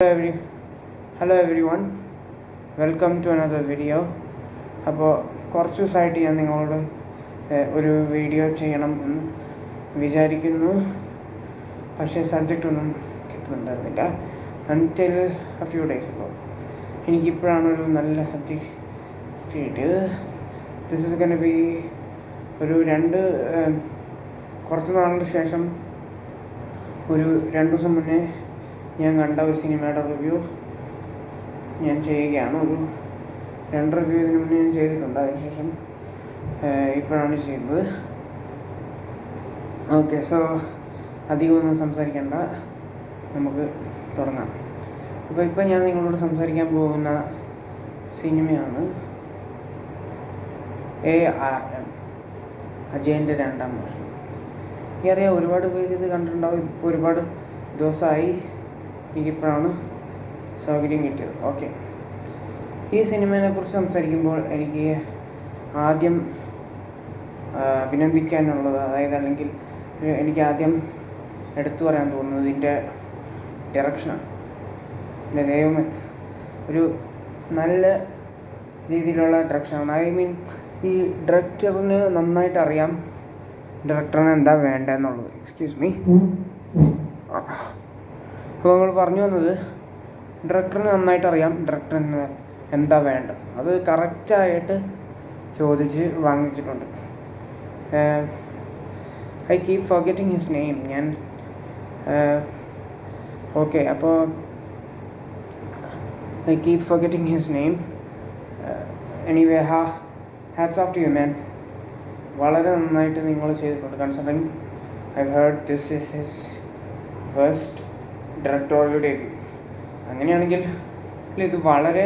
Hello everyone, welcome to another video. അപ്പോൾ കുറച്ച് ദിവസമായിട്ട് ഞാൻ നിങ്ങളോട് ഒരു വീഡിയോ ചെയ്യണം എന്ന് വിചാരിക്കുന്നു. പക്ഷേ സബ്ജക്റ്റ് ഒന്നും കിട്ടുന്നുണ്ടായിരുന്നില്ല അൺടിൽ എ ഫ്യൂ ഡേയ്സ് അപ്പോൾ എനിക്കിപ്പോഴാണ് ഒരു നല്ല സബ്ജക്റ്റ് കിട്ടിയത്. ദിസ് ഇസ് ഗോണ ബി ഒരു കുറച്ച് നാളിന് ശേഷം ഒരു 2 ദിവസം മുന്നേ ഞാൻ കണ്ട ഒരു സിനിമയുടെ റിവ്യൂ ഞാൻ ചെയ്യുകയാണ്. ഒരു 2 റിവ്യൂ ഇതിന് മുന്നേ ഞാൻ ചെയ്തിട്ടുണ്ട്, അതിനുശേഷം ഇപ്പോഴാണ് ചെയ്യുന്നത്. ഓക്കെ, സോ അധികമൊന്നും സംസാരിക്കേണ്ട, നമുക്ക് തുടങ്ങാം. അപ്പോൾ ഇപ്പം ഞാൻ നിങ്ങളോട് സംസാരിക്കാൻ പോകുന്ന സിനിമയാണ് ARM, അജയൻ്റെ 2ാം വർഷം. എനിക്കറിയാം ഒരുപാട് പേര് ഇത് കണ്ടിട്ടുണ്ടാവും. ഇതിപ്പോൾ ഒരുപാട് ദിവസമായി, എനിക്കിപ്പോഴാണ് സൗകര്യം കിട്ടിയത്. ഓക്കെ, ഈ സിനിമയെക്കുറിച്ച് സംസാരിക്കുമ്പോൾ എനിക്ക് ആദ്യം അഭിനന്ദിക്കാനുള്ളത്, അല്ലെങ്കിൽ എനിക്ക് ആദ്യം എടുത്തു പറയാൻ തോന്നുന്നത് ഇതിൻ്റെ ഡയറക്ഷനാണ്. എൻ്റെ ദൈവമേ, ഒരു നല്ല രീതിയിലുള്ള ഡയറക്ഷനാണ്. ഐ മീൻ, ഈ ഡയറക്ടറിന് നന്നായിട്ട് അറിയാം ഡയറക്ടറിന് എന്താ വേണ്ടതെന്നുള്ളത്. Excuse me. അപ്പോൾ നമ്മൾ പറഞ്ഞു വന്നത്, ഡയറക്ടറിന് നന്നായിട്ട് അറിയാം ഡയറക്ടറിന് എന്താ വേണ്ടത്. അത് കറക്റ്റായിട്ട് ചോദിച്ച് വാങ്ങിച്ചിട്ടുണ്ട്. I keep forgetting his name. ഞാൻ ഓക്കെ, അപ്പോൾ I keep forgetting his name. Anyway, hats of to you man. വളരെ നന്നായിട്ട് നിങ്ങൾ ചെയ്തിട്ടുണ്ട്. Considering I heard this is his first directorial debut. അങ്ങനെയാണെങ്കിൽ ഇത് വളരെ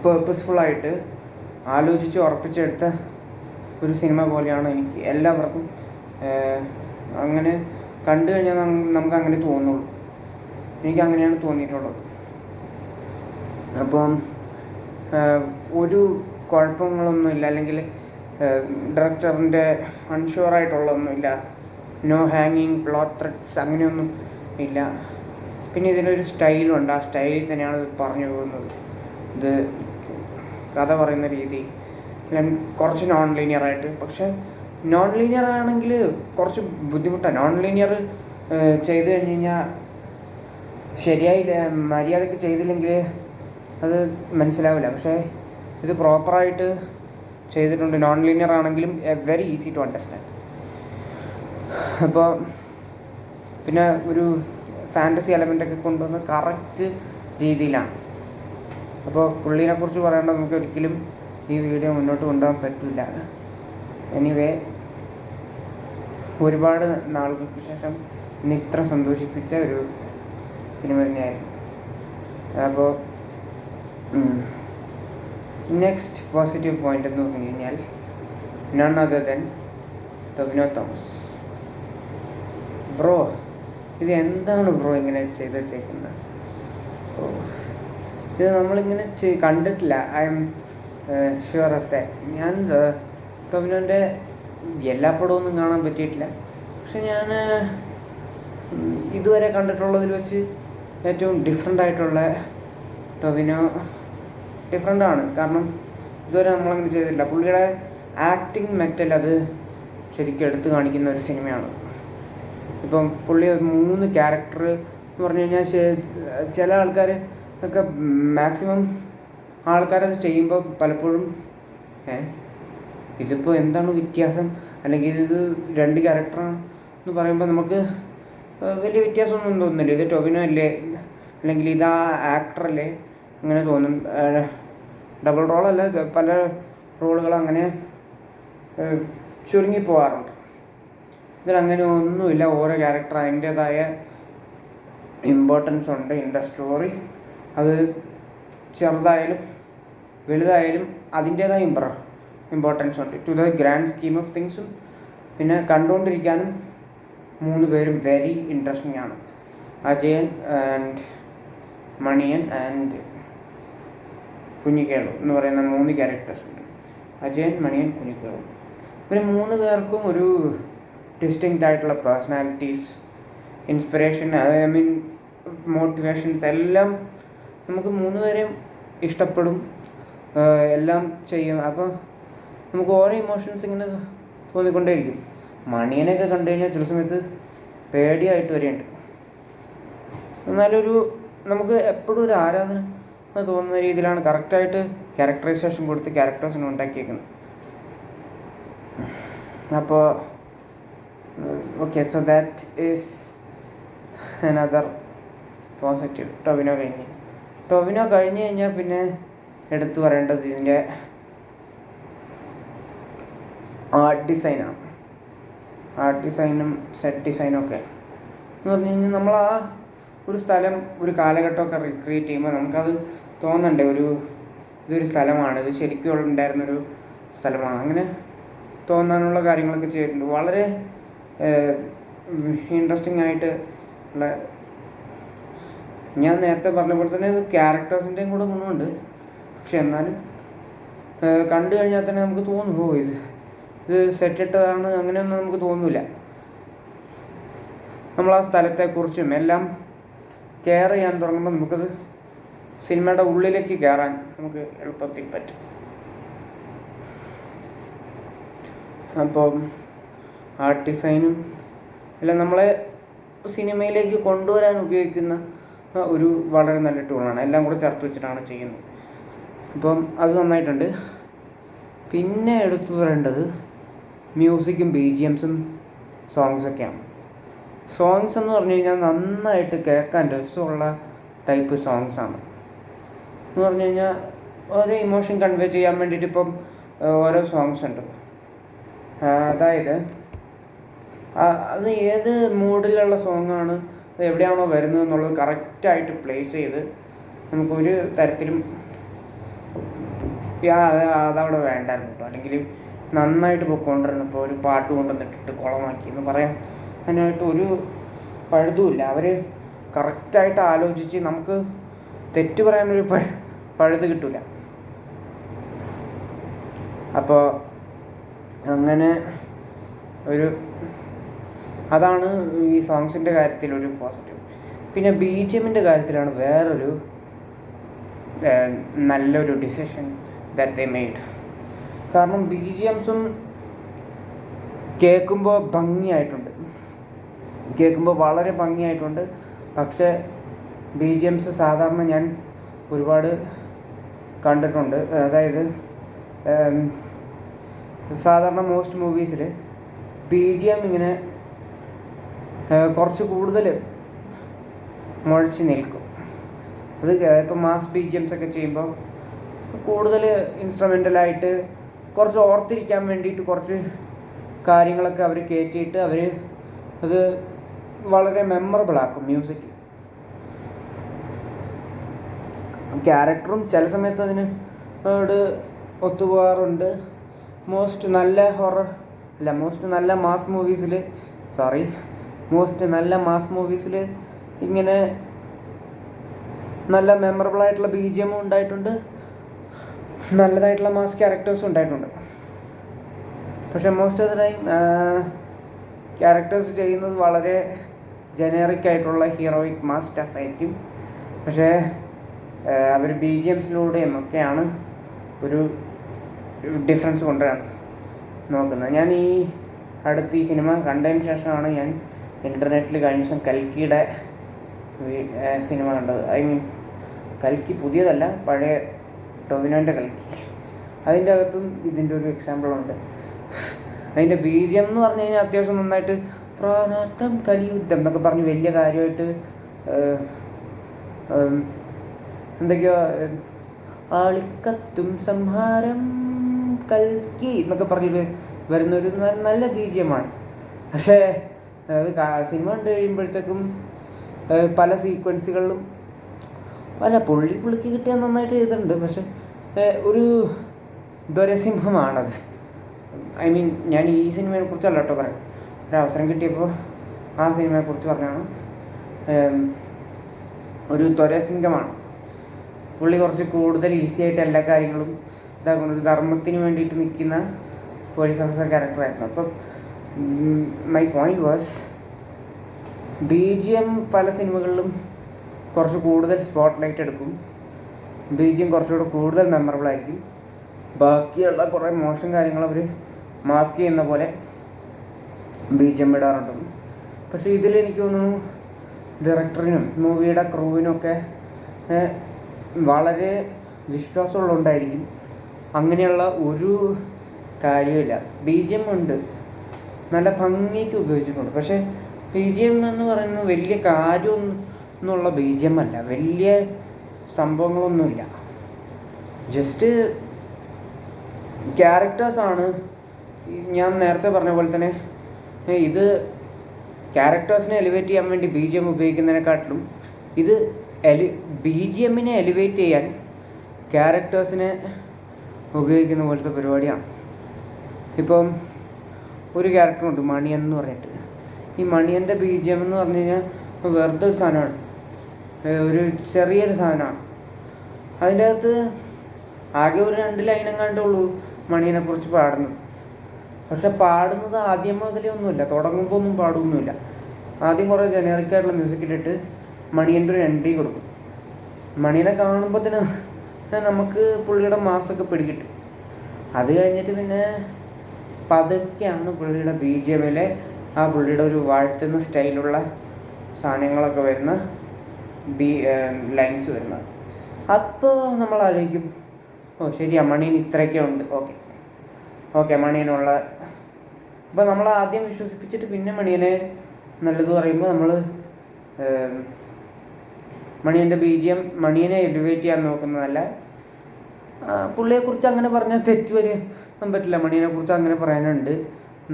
പേർപ്പസ്ഫുള്ളായിട്ട് ആലോചിച്ച് ഉറപ്പിച്ചെടുത്ത ഒരു സിനിമ പോലെയാണ് എനിക്ക് എല്ലാവർക്കും അങ്ങനെ കണ്ടു കഴിഞ്ഞാൽ നമുക്ക് അങ്ങനെ തോന്നുള്ളൂ. എനിക്ക് അങ്ങനെയാണ് തോന്നിയിട്ടുള്ളത്. അപ്പം ഒരു കുഴപ്പങ്ങളൊന്നുമില്ല, അല്ലെങ്കിൽ ഡയറക്ടറിൻ്റെ അൺഷുവറായിട്ടുള്ളതൊന്നുമില്ല. നോ ഹാങ്ങിങ് പ്ലോട്ട് ത്രെഡ്സ്, അങ്ങനെയൊന്നും ഇല്ല. പിന്നെ ഇതിനൊരു സ്റ്റൈലുണ്ട്. ആ സ്റ്റൈലിൽ തന്നെയാണ് ഇത് പറഞ്ഞു പോകുന്നത്. ഇത് കഥ പറയുന്ന രീതി കുറച്ച് നോൺ ലീനിയറായിട്ട്, പക്ഷേ നോൺ ലീനിയർ ആണെങ്കിൽ കുറച്ച് ബുദ്ധിമുട്ടാണ്. നോൺ ലീനിയർ ചെയ്ത് കഴിഞ്ഞ് കഴിഞ്ഞാൽ ശരിയായില്ല, മര്യാദയ്ക്ക് ചെയ്തില്ലെങ്കിൽ അത് മനസ്സിലാവില്ല. പക്ഷേ ഇത് പ്രോപ്പറായിട്ട് ചെയ്തിട്ടുണ്ട്. നോൺ ലീനിയർ ആണെങ്കിലും വെരി ഈസി ടു അണ്ടർസ്റ്റാൻഡ്. അപ്പോൾ പിന്നെ ഒരു ഫാൻറ്റസി എലമെൻ്റൊക്കെ കൊണ്ടുവന്ന് കറക്റ്റ് രീതിയിലാണ്. അപ്പോൾ പുള്ളീനെക്കുറിച്ച് പറയേണ്ടത് നമുക്ക് ഒരിക്കലും ഈ വീഡിയോ മുന്നോട്ട് കൊണ്ടുപോകാൻ പറ്റില്ല. എനിവേ, ഒരുപാട് നാളുകൾക്ക് ശേഷം എന്നെ ഇത്ര സന്തോഷിപ്പിച്ച ഒരു സിനിമ തന്നെയായിരുന്നു. അപ്പോൾ നെക്സ്റ്റ് പോസിറ്റീവ് പോയിൻ്റ് എന്ന് പറഞ്ഞു കഴിഞ്ഞാൽ none other then Tovino Thomas. Bro, ഇത് എന്താണ് ബ്രോ ഇങ്ങനെ ചെയ്ത് വെച്ചേക്കുന്നത്? ഇത് നമ്മളിങ്ങനെ കണ്ടിട്ടില്ല. I am sure of that. ഞാൻ ടൊവിനോൻ്റെ എല്ലാ പടമൊന്നും കാണാൻ പറ്റിയിട്ടില്ല. പക്ഷെ ഞാൻ ഇതുവരെ കണ്ടിട്ടുള്ളതിൽ വെച്ച് ഏറ്റവും ഡിഫറെൻ്റായിട്ടുള്ള ടൊവിനോ ഡിഫറെൻ്റാണ്. കാരണം ഇതുവരെ നമ്മളങ്ങനെ ചെയ്തിട്ടില്ല. പുള്ളിയുടെ ആക്ടിങ് മെറ്റൽ അത് ശരിക്കും എടുത്തു കാണിക്കുന്ന ഒരു സിനിമയാണ്. ഇപ്പം പുള്ളി 3 ക്യാരക്ടർ എന്ന് പറഞ്ഞു കഴിഞ്ഞാൽ ചില ആൾക്കാർ ഒക്കെ മാക്സിമം ആൾക്കാരത് ചെയ്യുമ്പോൾ പലപ്പോഴും ഇതിപ്പോൾ എന്താണ് വ്യത്യാസം, അല്ലെങ്കിൽ ഇത് 2 ക്യാരക്ടറാണ് എന്ന് പറയുമ്പോൾ നമുക്ക് വലിയ വ്യത്യാസമൊന്നും തോന്നുന്നില്ല. ഇത് ടൊവിനോ അല്ലേ, അല്ലെങ്കിൽ ഇതാ ആക്ടറല്ലേ, അങ്ങനെ തോന്നും. ഡബിൾ റോളല്ല, പല റോളുകൾ അങ്ങനെ ചുരുങ്ങിപ്പോകാറുണ്ട്. ഇതിലങ്ങനെ ഒന്നുമില്ല. ഓരോ ക്യാരക്ടർ അതിൻ്റേതായ ഇമ്പോർട്ടൻസ് ഉണ്ട് ഇൻ ദ സ്റ്റോറി. അത് ചെറുതായാലും വലുതായാലും അതിൻ്റേതായ ഇമ്പോർട്ടൻസ് ഉണ്ട് to the grand scheme of തിങ്സും. പിന്നെ കണ്ടുകൊണ്ടിരിക്കാനും 3 പേരും വെരി ഇൻട്രസ്റ്റിംഗ് ആണ്. അജയൻ ആൻഡ് മണിയൻ ആൻഡ് കുഞ്ഞിക്കേളു എന്ന് പറയുന്ന 3 ക്യാരക്ടേഴ്സ് ഉണ്ട്. അജയൻ, മണിയൻ, കുഞ്ഞിക്കേളു. ഇവർ 3 പേർക്കും ഒരു ഡിസ്റ്റിങ്ക്റ്റ് ആയിട്ടുള്ള personalities, inspiration, I mean motivations എല്ലാം നമുക്ക് 3 പേരെയും ഇഷ്ടപ്പെടും, എല്ലാം ചെയ്യും. അപ്പോൾ നമുക്ക് ഓരോ ഇമോഷൻസ് ഇങ്ങനെ തോന്നിക്കൊണ്ടേയിരിക്കും. മണിയനെയൊക്കെ കണ്ടു കഴിഞ്ഞാൽ ചില സമയത്ത് പേടിയായിട്ട് വരെയുണ്ട്. എന്നാലൊരു നമുക്ക് എപ്പോഴും ഒരു ആരാധന തോന്നുന്ന രീതിയിലാണ് കറക്റ്റായിട്ട് ക്യാരക്ടറൈസേഷൻ കൊടുത്ത് ക്യാരക്ടേഴ്സിനെ ഉണ്ടാക്കിയേക്കുന്നത്. അപ്പോൾ okay, so that is another positive. Tovino കഴിഞ്ഞ് കഴിഞ്ഞാൽ പിന്നെ എടുത്തു പറയേണ്ടത് ഇതിൻ്റെ ആർട്ട് ഡിസൈനും സെറ്റ് ഡിസൈനും ഒക്കെ എന്ന് പറഞ്ഞു കഴിഞ്ഞാൽ നമ്മൾ ആ ഒരു സ്ഥലം ഒരു കാലഘട്ടമൊക്കെ റീക്രിയേറ്റ് ചെയ്യുമ്പോൾ നമുക്കത് തോന്നണ്ടേ ഇതൊരു സ്ഥലമാണ്, ഇത് ശരിക്കും ഉണ്ടായിരുന്നൊരു സ്ഥലമാണ്, അങ്ങനെ തോന്നാനുള്ള കാര്യങ്ങളൊക്കെ ചെയ്തിട്ടുണ്ട്. വളരെ ഇൻട്രസ്റ്റിംഗ് ആയിട്ട് ഉള്ള, ഞാൻ നേരത്തെ പറഞ്ഞ പോലെ തന്നെ ഇത് ക്യാരക്ടേഴ്സിൻ്റെയും കൂടെ ഗുണമുണ്ട്. പക്ഷെ എന്നാലും കണ്ടു കഴിഞ്ഞാൽ തന്നെ നമുക്ക് തോന്നും, ഇത് സെറ്റിട്ടതാണ്, അങ്ങനെയൊന്നും നമുക്ക് തോന്നില്ല. നമ്മൾ ആ സ്ഥലത്തെക്കുറിച്ചും എല്ലാം കെയർ ചെയ്യാൻ തുടങ്ങുമ്പോൾ നമുക്കത് സിനിമയുടെ ഉള്ളിലേക്ക് കയറാൻ നമുക്ക് എളുപ്പത്തിൽ പറ്റും. അപ്പം ആർട്ട് ഡിസൈനും എല്ലാം നമ്മളെ സിനിമയിലേക്ക് കൊണ്ടുവരാൻ ഉപയോഗിക്കുന്ന ഒരു വളരെ നല്ല ടൂളാണ്. എല്ലാം കൂടെ ചേർത്ത് വെച്ചിട്ടാണ് ചെയ്യുന്നത്. അപ്പം അത് നന്നായിട്ടുണ്ട്. പിന്നെ എടുത്തു പറയേണ്ടത് മ്യൂസിക്കും BGMസും സോങ്സൊക്കെയാണ്. സോങ്സ് എന്ന് പറഞ്ഞു കഴിഞ്ഞാൽ നന്നായിട്ട് കേൾക്കാൻ രസമുള്ള ടൈപ്പ് സോങ്സാണ്. എന്ന് പറഞ്ഞു കഴിഞ്ഞാൽ ഓരോ ഇമോഷൻ കൺവേ ചെയ്യാൻ വേണ്ടിയിട്ട് ഇപ്പം ഓരോ സോങ്സ് ഉണ്ട്. അതായത് അത് ഏത് മൂഡിലുള്ള സോങ്ങാണ്, അത് എവിടെയാണോ വരുന്നത് എന്നുള്ളത് കറക്റ്റായിട്ട് പ്ലേസ് ചെയ്ത് നമുക്കൊരു തരത്തിലും അതവിടെ വേണ്ടായിരുന്നു കേട്ടോ, അല്ലെങ്കിൽ നന്നായിട്ട് പൊയ്ക്കൊണ്ടിരുന്നപ്പോൾ ഒരു പാട്ട് കൊണ്ടുവന്നിട്ടിട്ട് കുളമാക്കി എന്ന് പറയാം അതിനായിട്ട് ഒരു പഴുതുമില്ല. അവർ കറക്റ്റായിട്ട് ആലോചിച്ച് നമുക്ക് തെറ്റ് പറയാനൊരു പഴുത് കിട്ടില്ല. അപ്പോൾ അങ്ങനെ അതാണ് ഈ സോങ്സിൻ്റെ കാര്യത്തിലൊരു പോസിറ്റീവ്. പിന്നെ BGMൻ്റെ കാര്യത്തിലാണ് വേറൊരു നല്ലൊരു ഡിസിഷൻ ദാറ്റ് ദേ മെയ്ഡ്. കാരണം BGMസും കേൾക്കുമ്പോൾ വളരെ ഭംഗിയായിട്ടുണ്ട്. പക്ഷേ BGMs സാധാരണ ഞാൻ ഒരുപാട് കണ്ടിട്ടുണ്ട്. അതായത് സാധാരണ മോസ്റ്റ് മൂവീസിൽ BGM ഇങ്ങനെ കുറച്ച് കൂടുതൽ മുഴച്ച് നിൽക്കും. അത് ഇപ്പം മാസ് BGMs ഒക്കെ ചെയ്യുമ്പോൾ കൂടുതൽ ഇൻസ്ട്രുമെൻ്റലായിട്ട് കുറച്ച് ഓർത്തിരിക്കാൻ വേണ്ടിയിട്ട് കുറച്ച് കാര്യങ്ങളൊക്കെ അവർ കയറ്റിയിട്ട് അത് വളരെ മെമ്മറബിളാക്കും മ്യൂസിക്. ക്യാരക്ടറും ചില സമയത്ത് അതിനോട് ഒത്തുപോകാറുണ്ട്. മോസ്റ്റ് നല്ല മാസ് മൂവീസിൽ ഇങ്ങനെ നല്ല മെമ്മറബിളായിട്ടുള്ള BGM ഉണ്ടായിട്ടുണ്ട്, നല്ലതായിട്ടുള്ള മാസ് ക്യാരക്ടേഴ്സും ഉണ്ടായിട്ടുണ്ട്. പക്ഷേ most of the time characters ചെയ്യുന്നത് വളരെ ജനറിക് ആയിട്ടുള്ള ഹീറോയിക് മാസ് സ്റ്റഫ് ആയിരിക്കും. പക്ഷേ അവർ BGMസിലൂടെയും ഒക്കെയാണ് ഒരു ഡിഫറൻസ് കൊണ്ടുവരാൻ നോക്കുന്നത്. ഞാൻ ഈ സിനിമ കണ്ടതിന് ശേഷമാണ് ഞാൻ ഇൻ്റർനെറ്റിൽ കഴിഞ്ഞ ദിവസം കൽക്കിയുടെ സിനിമ കണ്ടത്. കൽക്കി പുതിയതല്ല, പഴയ ടൊവിനോൻ്റെ കൽക്കി. അതിൻ്റെ അകത്തും ഇതിൻ്റെ ഒരു എക്സാമ്പിളുണ്ട്. അതിൻ്റെ BGM എന്ന് പറഞ്ഞു കഴിഞ്ഞാൽ അത്യാവശ്യം നന്നായിട്ട് പ്രാണാർത്ഥം കലിയുദ്ധം എന്നൊക്കെ പറഞ്ഞ് വലിയ കാര്യമായിട്ട് എന്തൊക്കെയോ ആളിക്കത്തും സംഹാരം കൽക്കി എന്നൊക്കെ പറഞ്ഞിട്ട് വരുന്നൊരു നല്ല BGMമാണ്. പക്ഷേ അത് സിനിമ കണ്ടു കഴിയുമ്പോഴത്തേക്കും പല സീക്വൻസുകളിലും പല പുള്ളിക്ക് കിട്ടിയാൽ നന്നായിട്ട് ചെയ്തിട്ടുണ്ട്. പക്ഷെ ഒരു ദ്വരസിംഹമാണത്. ഞാൻ ഈ സിനിമയെ കുറിച്ചല്ല കേട്ടോ പറയാം, ഒരവസരം കിട്ടിയപ്പോൾ ആ സിനിമയെക്കുറിച്ച് പറഞ്ഞാണ്. ഒരു ദ്വരസിംഹമാണ് പുള്ളി. കുറച്ച് കൂടുതൽ ഈസി ആയിട്ട് എല്ലാ കാര്യങ്ങളും ഇതാക്കുന്ന ഒരു ധർമ്മത്തിന് വേണ്ടിയിട്ട് നിൽക്കുന്ന പോലീസ് ഓഫീസർ ക്യാരക്ടറായിരുന്നു. അപ്പം മൈ പോയിന്റ് വാസ് BGM പല സിനിമകളിലും കുറച്ച് കൂടുതൽ സ്പോട്ട് ലൈറ്റ് എടുക്കും. BGM കുറച്ചുകൂടെ കൂടുതൽ മെമ്മറബിൾ ആയിരിക്കും. ബാക്കിയുള്ള കുറേ മോശം കാര്യങ്ങൾ അവർ മാസ്ക് ചെയ്യുന്ന പോലെ BGM ഇടാറുണ്ട്. പക്ഷേ ഇതിലെനിക്ക് തോന്നുന്നു ഡയറക്ടറിനും മൂവിയുടെ ക്രൂവിനൊക്കെ വളരെ വിശ്വാസമുള്ളതുകൊണ്ടായിരിക്കും അങ്ങനെയുള്ള ഒരു കാര്യമില്ല. BGM ഉണ്ട്, നല്ല ഭംഗിക്ക് ഉപയോഗിച്ചിട്ടുണ്ട്. പക്ഷേ BGM എന്ന് പറയുന്നത് വലിയ കാര്യമൊന്നുള്ള BGM അല്ല, വലിയ സംഭവങ്ങളൊന്നുമില്ല. ജസ്റ്റ് ക്യാരക്ടേഴ്സാണ്. ഞാൻ നേരത്തെ പറഞ്ഞ പോലെ തന്നെ ഇത് ക്യാരക്ടേഴ്സിനെ എലിവേറ്റ് ചെയ്യാൻ വേണ്ടി BGM ഉപയോഗിക്കുന്നതിനെക്കാട്ടിലും ഇത് BGMനെ എലിവേറ്റ് ചെയ്യാൻ ക്യാരക്ടേഴ്സിനെ ഉപയോഗിക്കുന്ന പോലത്തെ പരിപാടിയാണ്. ഇപ്പം ഒരു ക്യാരക്ടറുണ്ട് മണിയൻ എന്ന് പറഞ്ഞിട്ട്. ഈ മണിയൻ്റെ BGM എന്ന് പറഞ്ഞു കഴിഞ്ഞാൽ വെറുതെ ഒരു സാധനമാണ്, ഒരു ചെറിയൊരു സാധനമാണ്. അതിൻ്റെ അകത്ത് ആകെ ഒരു 2 ലൈനെങ്ങാണ്ടേ ഉള്ളൂ മണിയനെക്കുറിച്ച് പാടുന്നത്. പക്ഷെ പാടുന്നത് ആദ്യം മുതലേ ഒന്നുമില്ല, തുടങ്ങുമ്പോൾ ഒന്നും പാടുമൊന്നുമില്ല. ആദ്യം കുറേ ജനറിക്കായിട്ടുള്ള മ്യൂസിക് ഇട്ടിട്ട് മണിയൻ്റെ ഒരു എൻട്രി കൊടുക്കും. മണിയനെ കാണുമ്പോൾ തന്നെ നമുക്ക് പുള്ളിയുടെ മാസൊക്കെ പിടികിട്ടും. അത് കഴിഞ്ഞിട്ട് പിന്നെ പതുക്കെയാണ് പുള്ളിയുടെ BGMലെ ആ പുള്ളിയുടെ ഒരു വാഴ്ത്തുന്ന സ്റ്റൈലുള്ള സാധനങ്ങളൊക്കെ വരുന്ന ലൈൻസ് വരുന്നത്. അപ്പോൾ നമ്മൾ ആലോചിക്കും, ഓ ശരിയാ മണിയൻ ഇത്രയൊക്കെ ഉണ്ട്, ഓക്കെ മണിയനുള്ള. അപ്പോൾ നമ്മൾ ആദ്യം വിശ്വസിപ്പിച്ചിട്ട് പിന്നെ മണിയനെ നല്ലത് പറയുമ്പോൾ നമ്മൾ മണിയൻ്റെ BGM മണിയനെ എലിവേറ്റ് ചെയ്യാൻ നോക്കുന്നതല്ല. പുള്ളിയെക്കുറിച്ച് അങ്ങനെ പറഞ്ഞാൽ തെറ്റ് വരാൻ പറ്റില്ല. മണിയനെക്കുറിച്ച് അങ്ങനെ പറയാനുണ്ട്.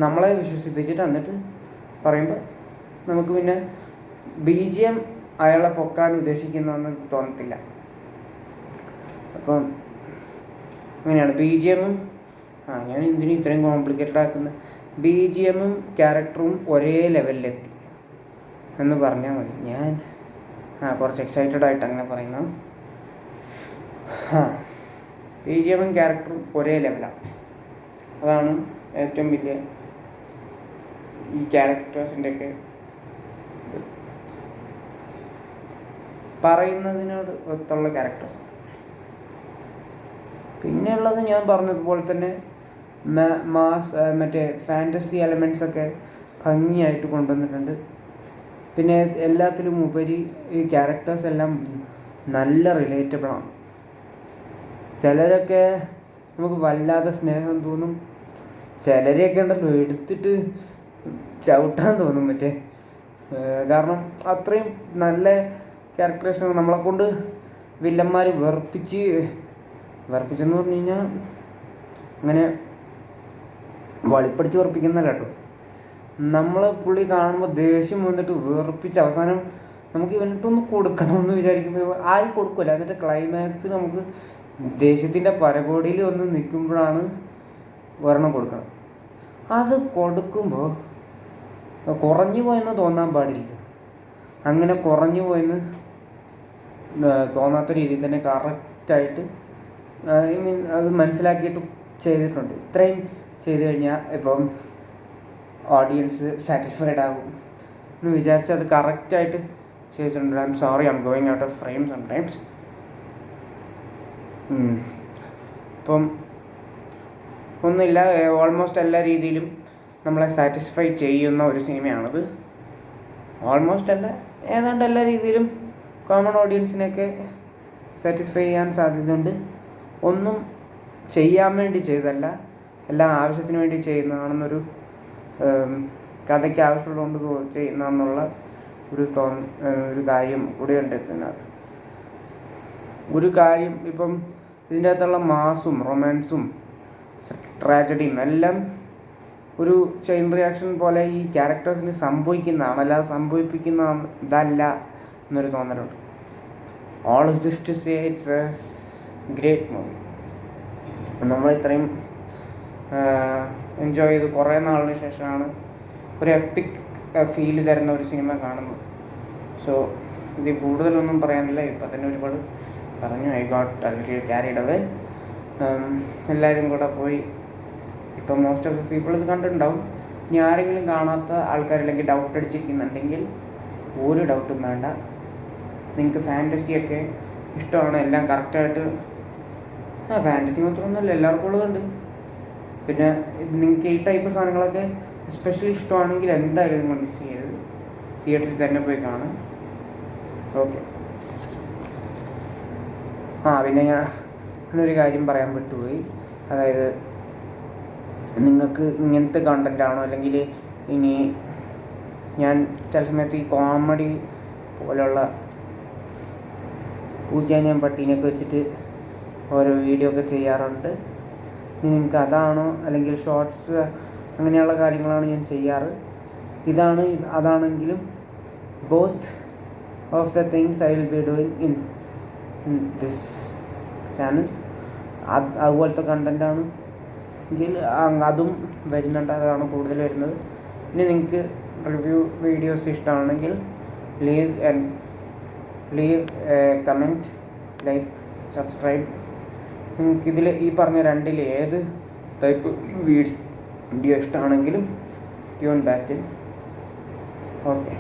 നമ്മളെ വിശ്വസിപ്പിച്ചിട്ട് എന്നിട്ട് പറയുമ്പോൾ നമുക്ക് പിന്നെ BGM അയാളെ പൊക്കാൻ ഉദ്ദേശിക്കുന്നതെന്ന് തോന്നത്തില്ല. അപ്പം അങ്ങനെയാണ് BGMഉം ഞാൻ എന്തിനും ഇത്രയും കോംപ്ലിക്കേറ്റഡ് ആക്കുന്നത്. BGMഉം ക്യാരക്ടറും ഒരേ ലെവലിലെത്തി എന്ന് പറഞ്ഞാൽ മതി. ഞാൻ കുറച്ച് എക്സൈറ്റഡ് ആയിട്ട് അങ്ങനെ പറയുന്നു. BGMഉം ക്യാരക്ടറും ഒരേ ലെവലാണ്. അതാണ് ഏറ്റവും വലിയ ഈ ക്യാരക്ടേഴ്സിൻ്റെയൊക്കെ ഇത് പറയുന്നതിനോട് ഒത്തുള്ള ക്യാരക്ടേഴ്സ്. പിന്നെയുള്ളത് ഞാൻ പറഞ്ഞതുപോലെ തന്നെ മറ്റേ ഫാൻറ്റസി എലമെൻറ്റ്സൊക്കെ ഭംഗിയായിട്ട് കൊണ്ടുവന്നിട്ടുണ്ട്. പിന്നെ എല്ലാത്തിലും ഉപരി ഈ ക്യാരക്ടേഴ്സ് എല്ലാം നല്ല റിലേറ്റബിളാണ്. ചിലരൊക്കെ നമുക്ക് വല്ലാതെ സ്നേഹം തോന്നും, ചിലരെയൊക്കെ ഉണ്ടല്ലോ എടുത്തിട്ട് ചവിട്ടാൻ തോന്നും കാരണം അത്രയും നല്ല ക്യാരക്ടേഴ്സാണ്. നമ്മളെക്കൊണ്ട് വില്ലന്മാർ വെറുപ്പിച്ചെന്ന് പറഞ്ഞു കഴിഞ്ഞാൽ അങ്ങനെ വളിപ്പടിച്ച് വെറുപ്പിക്കുന്നല്ല കേട്ടോ. പുള്ളി കാണുമ്പോൾ ദേഷ്യം വന്നിട്ട് വെറുപ്പിച്ച് അവസാനം നമുക്ക് ഇവനിട്ടൊന്ന് കൊടുക്കണമെന്ന് വിചാരിക്കുമ്പോൾ ആരും കൊടുക്കില്ല. എന്നിട്ട് ക്ലൈമാക്സ് നമുക്ക് ദേഷ്യത്തിൻ്റെ പരകോടിയിൽ ഒന്ന് നിൽക്കുമ്പോഴാണ് ഒരെണ്ണം കൊടുക്കണം. അത് കൊടുക്കുമ്പോൾ കുറഞ്ഞു പോയെന്ന് തോന്നാൻ പാടില്ല. അങ്ങനെ കുറഞ്ഞു പോയെന്ന് തോന്നാത്ത രീതിയിൽ തന്നെ കറക്റ്റായിട്ട് അത് മനസ്സിലാക്കിയിട്ട് ചെയ്തിട്ടുണ്ട്. ഇത്രയും ചെയ്ത് കഴിഞ്ഞാൽ ഇപ്പം ഓഡിയൻസ് സാറ്റിസ്ഫൈഡ് ആകും എന്ന് വിചാരിച്ച് അത് കറക്റ്റായിട്ട് ചെയ്തിട്ടുണ്ട്. I am sorry, I am going out of frame sometimes. ഇപ്പം ഒന്നുമില്ല, ഓൾമോസ്റ്റ് എല്ലാ രീതിയിലും നമ്മളെ സാറ്റിസ്ഫൈ ചെയ്യുന്ന ഒരു സിനിമയാണത്. ഓൾമോസ്റ്റ് ഏതാണ്ട് എല്ലാ രീതിയിലും കോമൺ ഓഡിയൻസിനെയൊക്കെ സാറ്റിസ്ഫൈ ചെയ്യാൻ സാധ്യതയുണ്ട്. ഒന്നും ചെയ്യാൻ വേണ്ടി ചെയ്തതല്ല, എല്ലാം ആവശ്യത്തിന് വേണ്ടി ചെയ്യുന്നതാണെന്നൊരു കഥയ്ക്ക് ആവശ്യമുള്ളതുകൊണ്ട് ചെയ്യുന്നതെന്നുള്ള ഒരു കാര്യം കൂടിയുണ്ട് ഇതിനകത്ത്. ഒരു കാര്യം ഇപ്പം ഇതിൻ്റെ അകത്തുള്ള മാസും റൊമാൻസും ട്രാജഡിയും എല്ലാം ഒരു ചെയിൻ റിയാക്ഷൻ പോലെ ഈ ക്യാരക്ടേഴ്സിന് സംഭവിക്കുന്നതാണ്, അല്ലാതെ സംഭവിപ്പിക്കുന്ന ഇതല്ല എന്നൊരു തോന്നലുണ്ട്. All of this to say it's a great movie. നമ്മളിത്രയും എൻജോയ് ചെയ്ത് കുറേ നാളിന് ശേഷമാണ് ഒരു എപ്പിക് ഫീൽ തരുന്ന ഒരു സിനിമ കാണുന്നത്. സോ ഇതിൽ കൂടുതലൊന്നും പറയാനില്ല, ഇപ്പം തന്നെ ഒരുപാട് പറഞ്ഞു. I got A little carried away. എല്ലാവരും കൂടെ പോയി, ഇപ്പം മോസ്റ്റ് ഓഫ് ദ പീപ്പിൾ ഇത് കണ്ടിട്ടുണ്ടാവും. ഇനി ആരെങ്കിലും കാണാത്ത ആൾക്കാരില്ലെങ്കിൽ ഡൗട്ട് അടിച്ചിരിക്കുന്നുണ്ടെങ്കിൽ ഒരു ഡൗട്ടും വേണ്ട, നിങ്ങൾക്ക് ഫാൻറ്റസിയൊക്കെ ഇഷ്ടമാണ്, എല്ലാം കറക്റ്റായിട്ട് ഫാൻറ്റസി മാത്രമൊന്നുമല്ല, എല്ലാവർക്കും ഉള്ളതുണ്ട്. പിന്നെ നിങ്ങൾക്ക് ഈ ടൈപ്പ് സാധനങ്ങളൊക്കെ എസ്പെഷ്യലി ഇഷ്ടമാണെങ്കിൽ എന്തായാലും നിങ്ങൾ മിസ് ചെയ്യരുത്, തിയേറ്ററിൽ തന്നെ പോയി കാണും. ഓക്കെ. പിന്നെ ഞാനൊരു കാര്യം പറയാൻ വിട്ടുപോയി. അതായത് നിങ്ങൾക്ക് ഇങ്ങനത്തെ കണ്ടൻ്റാണോ, അല്ലെങ്കിൽ ഇനി ഞാൻ ചില സമയത്ത് ഈ കോമഡി പോലെയുള്ള പൂച്ചേനെയും പട്ടീനെയൊക്കെ വെച്ചിട്ട് ഓരോ വീഡിയോ ഒക്കെ ചെയ്യാറുണ്ട്. നിങ്ങൾക്ക് അതാണോ അല്ലെങ്കിൽ ഷോർട്സ് അങ്ങനെയുള്ള കാര്യങ്ങളാണ് ഞാൻ ചെയ്യാറ്. അതാണെങ്കിലും both of the things I will be doing in this channel. അതുപോലത്തെ കണ്ടൻ്റാണ് എങ്കിൽ അതും വരുന്നുണ്ട്, അതാണ് കൂടുതൽ വരുന്നത്. ഇനി നിങ്ങൾക്ക് റിവ്യൂ വീഡിയോസ് ഇഷ്ടമാണെങ്കിൽ ലീവ് കമൻറ്റ്, ലൈക്ക്, സബ്സ്ക്രൈബ്. നിങ്ങൾക്കിതിൽ ഈ പറഞ്ഞ രണ്ടിൽ ഏത് ടൈപ്പ് വീഡിയോ ഇഷ്ടമാണെങ്കിലും ട്യൂൺ ബാക്ക് ഇൻ. ഓക്കെ.